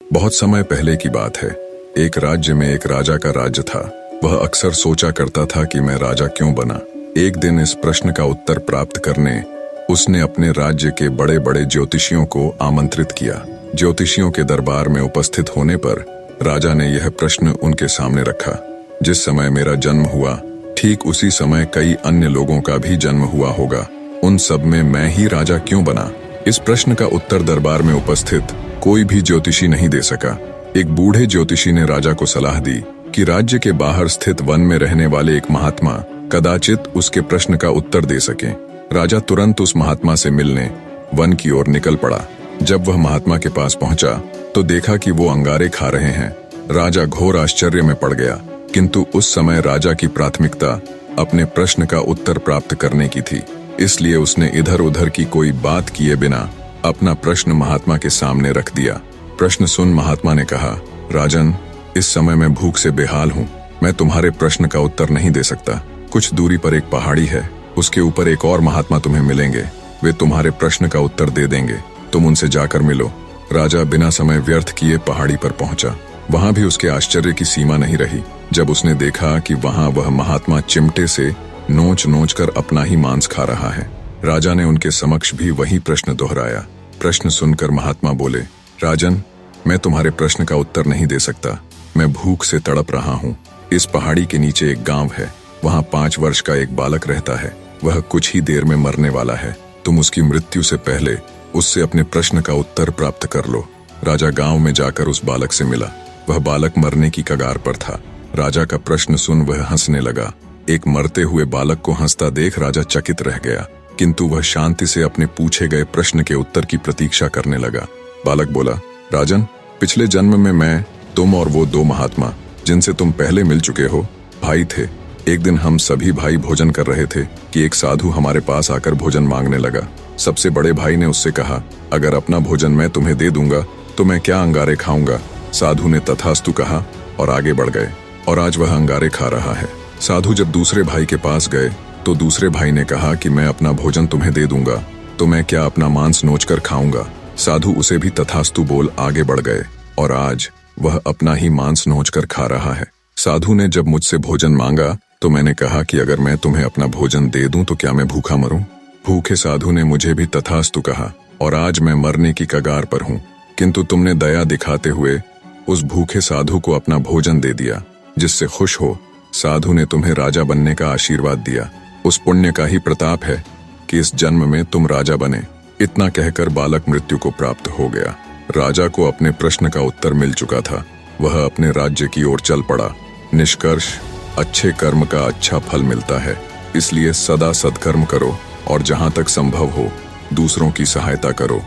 बहुत समय पहले की बात है। एक राज्य में एक राजा का राज्य था। वह अक्सर सोचा करता था कि मैं राजा क्यों बना। एक दिन इस प्रश्न का उत्तर प्राप्त करने उसने अपने राज्य के बड़े बड़े ज्योतिषियों को आमंत्रित किया। ज्योतिषियों के दरबार में उपस्थित होने पर राजा ने यह प्रश्न उनके सामने रखा, जिस समय मेरा जन्म हुआ ठीक उसी समय कई अन्य लोगों का भी जन्म हुआ होगा। उन सब में मैं ही राजा क्यों बना? इस प्रश्न का उत्तर दरबार में उपस्थित कोई भी ज्योतिषी नहीं दे सका। एक बूढ़े ज्योतिषी ने राजा को सलाह दी कि राज्य के बाहर स्थित वन में रहने वाले एक महात्मा कदाचित उसके प्रश्न का उत्तर दे सके। राजा तुरंत उस महात्मा से मिलने वन की ओर निकल पड़ा। जब वह महात्मा के पास पहुंचा तो देखा कि वो अंगारे खा रहे हैं। राजा घोर आश्चर्य में पड़ गया, किंतु उस समय राजा की प्राथमिकता अपने प्रश्न का उत्तर प्राप्त करने की थी। इसलिए उसने इधर उधर की कोई बात किए बिना अपना प्रश्न महात्मा के सामने रख दिया। प्रश्न सुन महात्मा ने कहा, राजन, इस समय मैं भूख से बेहाल हूँ। मैं तुम्हारे प्रश्न का उत्तर नहीं दे सकता। कुछ दूरी पर एक पहाड़ी है, उसके ऊपर एक और महात्मा तुम्हें मिलेंगे। वे तुम्हारे प्रश्न का उत्तर दे देंगे। तुम उनसे जाकर मिलो। राजा बिना समय व्यर्थ किए पहाड़ी पर पहुंचा। वहां भी उसके आश्चर्य की सीमा नहीं रही जब उसने देखा कि वहां वह महात्मा चिमटे से नोच नोच कर अपना ही मांस खा रहा है। राजा ने उनके समक्ष भी वही प्रश्न दोहराया। प्रश्न सुनकर महात्मा बोले, राजन, मैं तुम्हारे प्रश्न का उत्तर नहीं दे सकता। मैं भूख से तड़प रहा हूँ। इस पहाड़ी के नीचे एक गांव है, वहाँ 5 वर्ष का एक बालक रहता है। वह कुछ ही देर में मरने वाला है। तुम उसकी मृत्यु से पहले उससे अपने प्रश्न का उत्तर प्राप्त कर लो। राजा गांव में जाकर उस बालक से मिला। वह बालक मरने की कगार पर था। राजा का प्रश्न सुन वह हंसने लगा। एक मरते हुए बालक को हंसता देख राजा चकित रह गया, किंतु वह शांति से अपने पूछे गए प्रश्न के उत्तर की प्रतीक्षा करने लगा। बालक बोला, राजन, पिछले जन्म में मैं, तुम और वो 2 महात्मा जिनसे तुम पहले मिल चुके हो, भाई थे। एक दिन हम सभी भाई भोजन कर रहे थे कि एक साधु हमारे पास आकर भोजन मांगने लगा। सबसे बड़े भाई ने उससे कहा, अगर अपना भोजन मैं तुम्हें दे दूंगा तो मैं क्या अंगारे खाऊंगा? साधु ने तथास्तु कहा और आगे बढ़ गए, और आज वह अंगारे खा रहा है। साधु जब दूसरे भाई के पास गए तो दूसरे भाई ने कहा कि मैं अपना भोजन तुम्हें दे दूंगा तो मैं क्या अपना मांस नोचकर खाऊंगा? साधु उसे भी तथास्तु बोल आगे बढ़ गए, और आज वह अपना ही मांस नोचकर खा रहा है। साधु ने जब मुझसे भोजन मांगा तो मैंने कहा कि अगर मैं तुम्हें अपना भोजन दे दूं तो क्या मैं भूखा मरूं? भूखे साधु ने मुझे भी तथास्तु कहा, और आज मैं मरने की कगार पर हूं, किंतु तुमने दया दिखाते हुए उस भूखे साधु को अपना भोजन दे दिया, जिससे खुश हो साधु ने तुम्हें राजा बनने का आशीर्वाद दिया। उस पुण्य का ही प्रताप है कि इस जन्म में तुम राजा बने। इतना कहकर बालक मृत्यु को प्राप्त हो गया। राजा को अपने प्रश्न का उत्तर मिल चुका था। वह अपने राज्य की ओर चल पड़ा। निष्कर्ष, अच्छे कर्म का अच्छा फल मिलता है, इसलिए सदा सत्कर्म करो और जहां तक संभव हो दूसरों की सहायता करो।